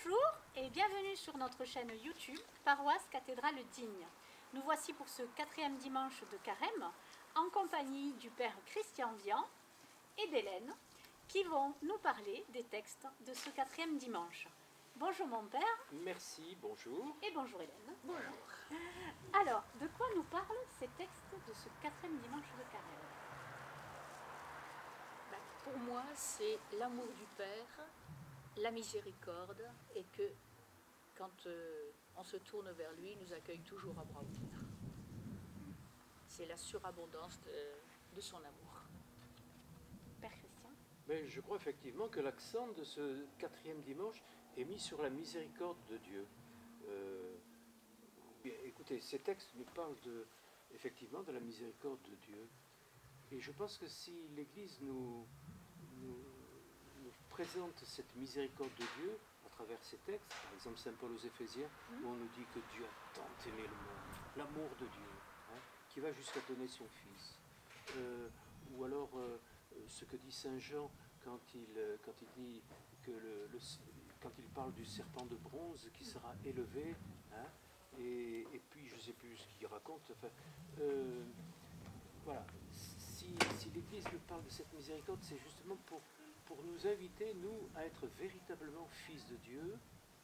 Bonjour et bienvenue sur notre chaîne YouTube Paroisse Cathédrale Digne. Nous voici pour ce 4e dimanche de Carême en compagnie du Père Christian Vian et d'Hélène qui vont nous parler des textes de ce 4e dimanche. Bonjour mon Père. Merci, bonjour. Et bonjour Hélène. Bonjour. Alors, de quoi nous parlent ces textes de ce 4e dimanche de Carême? Pour moi, c'est l'amour du Père, la miséricorde, et que quand on se tourne vers lui, il nous accueille toujours à bras ouverts. C'est la surabondance de son amour. Père Christian. Mais je crois effectivement que l'accent de ce 4e dimanche est mis sur la miséricorde de Dieu. Écoutez, ces textes nous parlent effectivement de la miséricorde de Dieu. Et je pense que si l'Église nous présente cette miséricorde de Dieu à travers ces textes, par exemple Saint Paul aux Éphésiens, où on nous dit que Dieu a tant aimé le monde, l'amour de Dieu, qui va jusqu'à donner son Fils. Ou alors ce que dit Saint Jean quand il dit que quand il parle du serpent de bronze qui sera élevé, et puis je ne sais plus ce qu'il raconte. Enfin, voilà, si l'Église nous parle de cette miséricorde, c'est justement pour nous inviter, nous, à être véritablement fils de Dieu.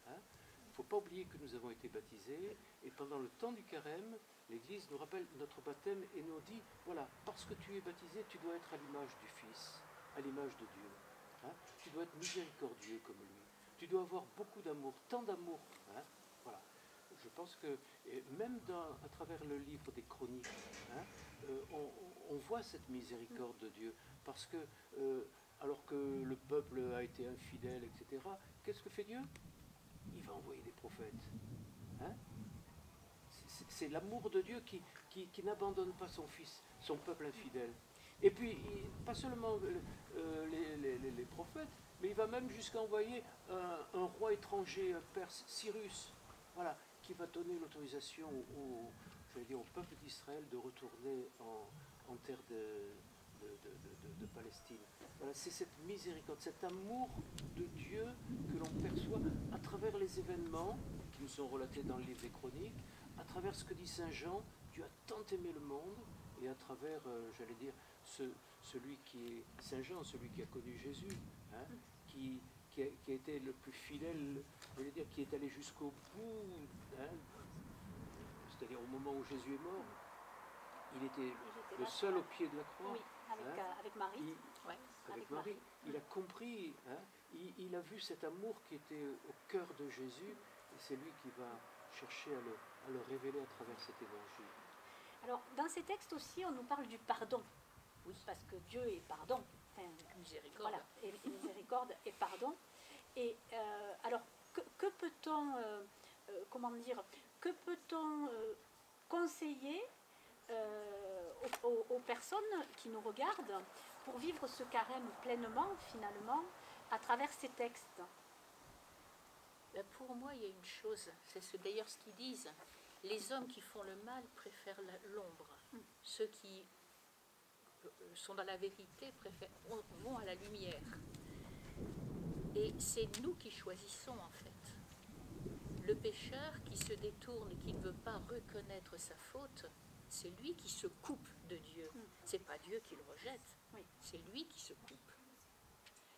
Il ne faut pas oublier que nous avons été baptisés, et pendant le temps du carême, l'Église nous rappelle notre baptême et nous dit, voilà, parce que tu es baptisé, tu dois être à l'image du Fils, à l'image de Dieu. Tu dois être miséricordieux comme lui. Tu dois avoir beaucoup d'amour, tant d'amour. Voilà. Je pense que même à travers le livre des Chroniques, on voit cette miséricorde de Dieu, parce que alors que le peuple a été infidèle, etc., qu'est-ce que fait Dieu? Il va envoyer des prophètes. C'est l'amour de Dieu qui n'abandonne pas son Fils, son peuple infidèle. Et puis, pas seulement les prophètes, mais il va même jusqu'à envoyer un roi étranger, un perse, Cyrus, voilà, qui va donner l'autorisation au peuple d'Israël de retourner en terre de Palestine. Voilà, c'est cette miséricorde, cet amour de Dieu que l'on perçoit à travers les événements qui nous sont relatés dans le livre des Chroniques, à travers ce que dit Saint Jean, Dieu a tant aimé le monde, et à travers, j'allais dire, celui qui est Saint Jean, celui qui a connu Jésus, qui a été le plus fidèle, je veux dire, qui est allé jusqu'au bout, c'est-à-dire au moment où Jésus est mort, il était le seul au pied de la croix. Oui, avec Marie. Avec Marie. Il a compris, il a vu cet amour qui était au cœur de Jésus, et c'est lui qui va chercher à le révéler à travers cet évangile. Alors, dans ces textes aussi, on nous parle du pardon. Oui, parce que Dieu est pardon. Enfin, miséricorde. Voilà, et miséricorde et pardon. Et alors, que peut-on, que peut-on conseiller aux personnes qui nous regardent pour vivre ce carême pleinement, finalement, à travers ces textes? Pour moi, il y a une chose, c'est d'ailleurs ce qu'ils disent. Les hommes qui font le mal préfèrent l'ombre. Ceux qui sont dans la vérité vont à la lumière. Et c'est nous qui choisissons, en fait. Le pécheur qui se détourne, qui ne veut pas reconnaître sa faute, c'est lui qui se coupe de Dieu. C'est pas Dieu qui le rejette, c'est lui qui se coupe.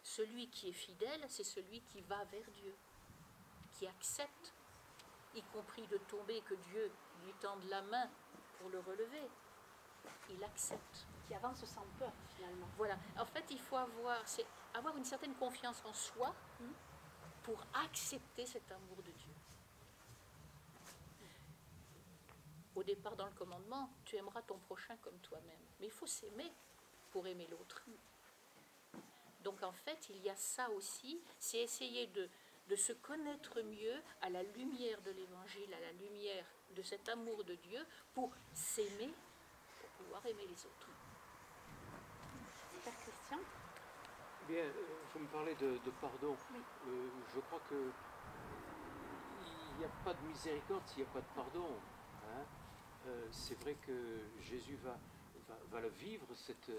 Celui qui est fidèle, c'est celui qui va vers Dieu, qui accepte, y compris de tomber, que Dieu lui tende la main pour le relever. Il accepte. Qui avance sans peur, finalement. Voilà. En fait, il faut avoir une certaine confiance en soi pour accepter cet amour de Dieu. Au départ, dans le commandement, tu aimeras ton prochain comme toi-même. Mais il faut s'aimer pour aimer l'autre. Donc, en fait, il y a ça aussi, c'est essayer de se connaître mieux à la lumière de l'Évangile, à la lumière de cet amour de Dieu, pour s'aimer, pour pouvoir aimer les autres. Père Christian? Bien, vous me parlez de pardon. Oui. Je crois que il n'y a pas de miséricorde s'il n'y a pas de pardon. C'est vrai que Jésus va le vivre, cette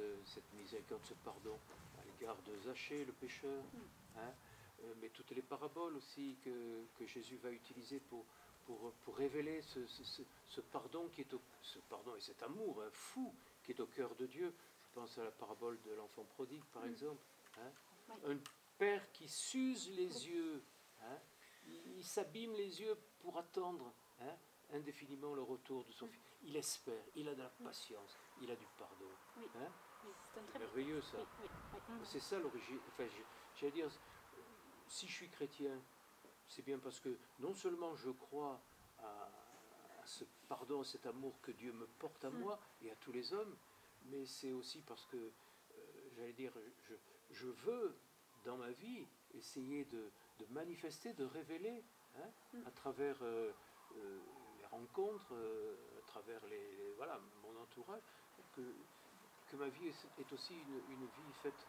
miséricorde, ce pardon, à l'égard de Zachée, le pécheur. mais toutes les paraboles aussi que Jésus va utiliser pour révéler ce pardon qui est ce pardon et cet amour fou qui est au cœur de Dieu. Je pense à la parabole de l'enfant prodigue, par exemple. Hein. Un père qui s'use les yeux, hein. Il s'abîme les yeux pour attendre, hein, indéfiniment le retour de son fils. Il espère, il a de la patience, il a du pardon. Oui. Hein. Oui, c'est un très Merveilleux ça. C'est ça l'origine. Enfin, j'allais dire, si je suis chrétien, c'est bien parce que non seulement je crois à ce pardon, à cet amour que Dieu me porte à moi et à tous les hommes, mais c'est aussi parce que, j'allais dire, je veux dans ma vie essayer de manifester, de révéler, hein, à travers les rencontres, à travers voilà, mon entourage, que ma vie est aussi une vie faite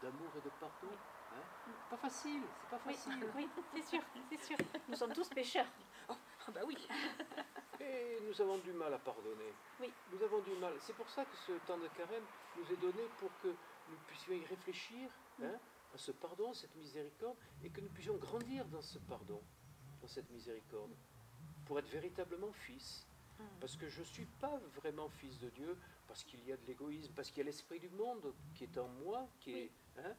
d'amour et de pardon. Hein. Pas facile, c'est pas facile. Oui, c'est sûr, c'est sûr. Nous sommes tous pécheurs. Ah bah oui. Et nous avons du mal à pardonner. Oui. Nous avons du mal. C'est pour ça que ce temps de carême nous est donné pour que nous puissions y réfléchir, hein, à ce pardon, cette miséricorde, et que nous puissions grandir dans ce pardon, dans cette miséricorde, pour être véritablement fils. Parce que je ne suis pas vraiment fils de Dieu, parce qu'il y a de l'égoïsme, parce qu'il y a l'esprit du monde qui est en moi, qui est... Hein,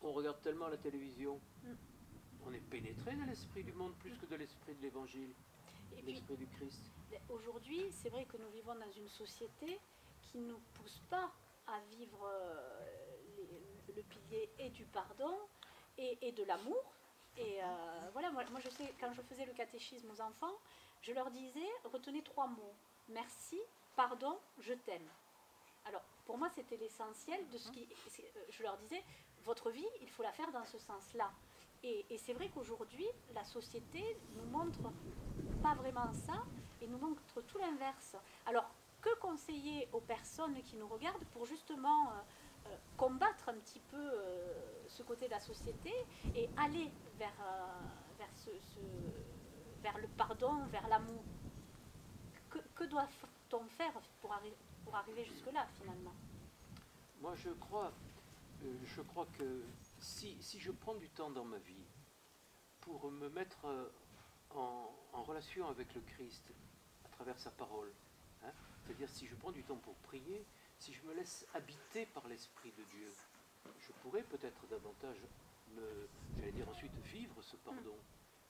on regarde tellement la télévision, on est pénétré de l'esprit du monde plus que de l'esprit de l'Évangile, l'esprit du Christ. Aujourd'hui, c'est vrai que nous vivons dans une société qui ne nous pousse pas à vivre le pilier et du pardon et de l'amour. Et voilà, moi je sais, quand je faisais le catéchisme aux enfants, je leur disais, retenez 3 mots. Merci, pardon, je t'aime. Alors, pour moi, c'était l'essentiel de ce qui... Je leur disais, votre vie, il faut la faire dans ce sens-là. Et c'est vrai qu'aujourd'hui, la société nous montre pas vraiment ça, et nous montre tout l'inverse. Alors, que conseiller aux personnes qui nous regardent pour justement combattre un petit peu ce côté de la société et aller vers le pardon, vers l'amour? Que doit-on faire pour arriver jusque-là, finalement? Moi, je crois que si je prends du temps dans ma vie pour me mettre en relation avec le Christ à travers sa parole, hein, c'est-à-dire si je prends du temps pour prier, si je me laisse habiter par l'Esprit de Dieu, je pourrais peut-être davantage, j'allais dire ensuite, vivre ce pardon.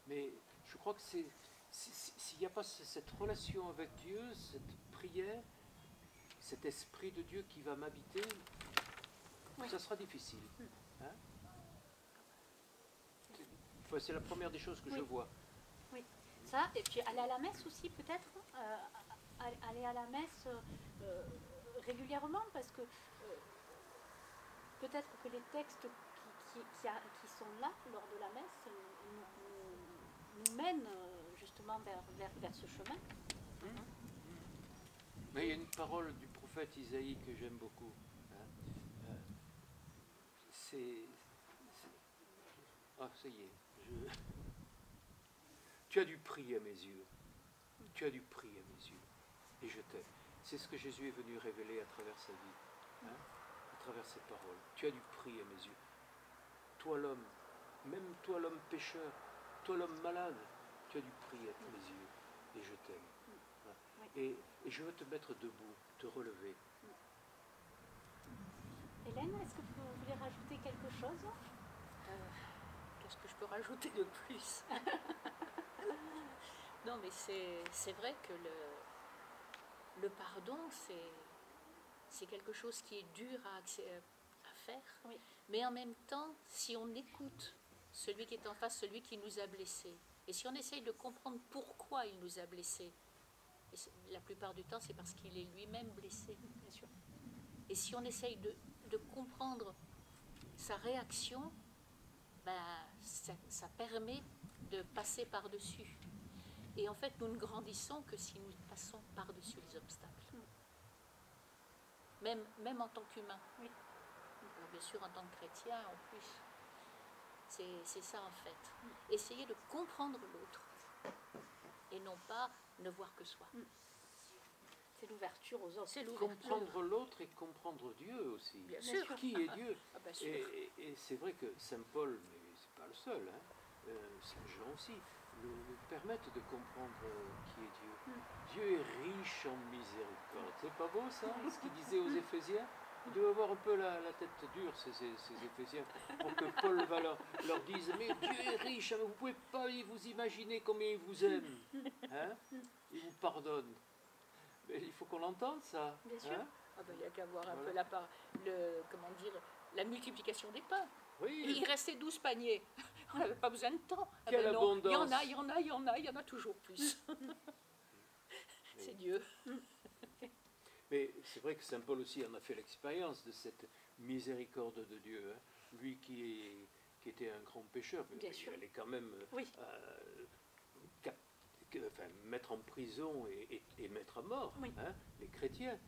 Mais je crois que s'il n'y a pas cette relation avec Dieu, cette prière, cet Esprit de Dieu qui va m'habiter, ça sera difficile. Hein? C'est la première des choses que je vois. Oui, ça, et puis aller à la messe aussi peut-être, aller à la messe régulièrement, parce que peut-être que les textes qui sont là lors de la messe nous mènent justement vers ce chemin. Mais il y a une parole du prophète Isaïe que j'aime beaucoup. Hein. Ah, ça y est. Tu as du prix à mes yeux. Tu as du prix à mes yeux. Et je t'aime. C'est ce que Jésus est venu révéler à travers sa vie. Hein, à travers ses paroles. Tu as du prix à mes yeux. Toi l'homme, même toi l'homme pécheur, toi l'homme malade, tu as du prix à mes yeux. Et je t'aime. Et je veux te mettre debout, te relever. Hélène, est-ce que vous voulez rajouter quelque chose? Qu'est-ce que je peux rajouter de plus? Non, mais c'est vrai que le pardon, c'est quelque chose qui est dur à faire. Oui. Mais en même temps, si on écoute celui qui est en face, celui qui nous a blessés, et si on essaye de comprendre pourquoi il nous a blessés, et la plupart du temps, c'est parce qu'il est lui-même blessé, bien sûr. Et si on essaye de comprendre sa réaction, ça permet de passer par-dessus. Et en fait, nous ne grandissons que si nous passons par-dessus les obstacles. Même en tant qu'humain. Oui. Alors, bien sûr, en tant que chrétien, en plus. C'est ça, en fait. Essayer de comprendre l'autre. Et non pas ne voir que soi. C'est l'ouverture aux autres. C'est l'ouverture. Comprendre l'autre et comprendre Dieu aussi. Bien sûr. Qui est Dieu? Ah, bien sûr. Et c'est vrai que Saint Paul, mais pas le seul, hein. Saint Jean aussi, nous permettent de comprendre qui est Dieu. Dieu est riche en miséricorde. C'est pas beau ça, ce qu'il disait aux Éphésiens? Ils doivent avoir un peu la tête dure, ces Éphésiens, pour que Paul va leur dise, mais Dieu est riche, hein, vous ne pouvez pas vous imaginer combien il vous aime. Hein, il vous pardonne. Mais il faut qu'on l'entende, ça. Bien sûr. Hein. Ah ben, il y a qu'à voir un Voilà. peu comment dire, la multiplication des pains. Oui, Il restait 12 paniers. On n'avait pas besoin de temps. Ah Quelle ben non, abondance. il y en a toujours plus. C'est Dieu. mais c'est vrai que Saint Paul aussi en a fait l'expérience de cette miséricorde de Dieu. Hein. Lui qui était un grand pécheur, Bien il sûr. allait quand même Oui. Mettre en prison et mettre à mort, Oui. hein, les chrétiens.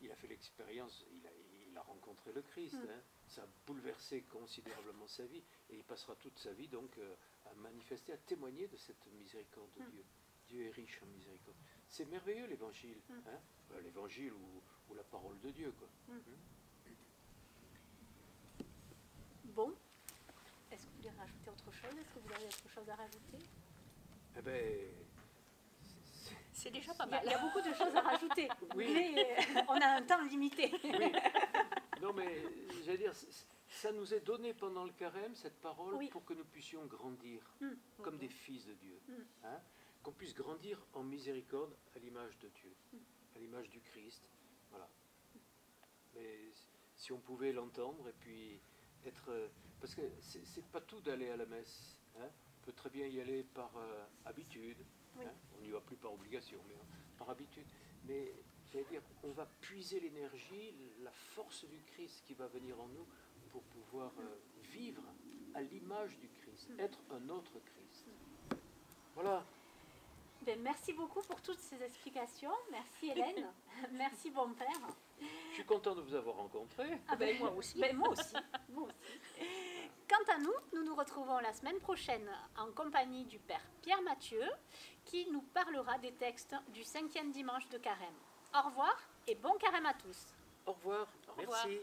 Il a fait l'expérience, il a rencontré le Christ, hein, ça a bouleversé considérablement sa vie, et il passera toute sa vie donc à manifester, à témoigner de cette miséricorde de Dieu. Dieu est riche en miséricorde. C'est merveilleux l'évangile, hein, l'évangile ou la parole de Dieu, quoi. Bon, est-ce que vous voulez rajouter autre chose? Est-ce que vous avez autre chose à rajouter? Eh ben, C'est déjà pas Il y, a, mal. il y a beaucoup de choses à rajouter, Oui. mais on a un temps limité. oui. Non mais, j'allais dire, ça nous est donné pendant le carême, cette parole, Oui. pour que nous puissions grandir comme des fils de Dieu. Hein, qu'on puisse grandir en miséricorde à l'image de Dieu, à l'image du Christ. Voilà. Mais si on pouvait l'entendre et puis être... parce que c'est pas tout d'aller à la messe. Hein. On peut très bien y aller par habitude. Oui. Hein. On n'y va plus par obligation, mais par habitude. Mais j'allais dire, on va puiser l'énergie, la force du Christ qui va venir en nous pour pouvoir vivre à l'image du Christ, être un autre Christ. Voilà. Ben, merci beaucoup pour toutes ces explications. Merci Hélène. Merci bon père. Je suis content de vous avoir rencontré. Ah Ben, moi aussi. Ben, moi aussi. Moi aussi. Quant à nous, nous nous retrouvons la semaine prochaine en compagnie du père Pierre Mathieu qui nous parlera des textes du 5e dimanche de carême. Au revoir et bon carême à tous. Au revoir. Au revoir. Merci.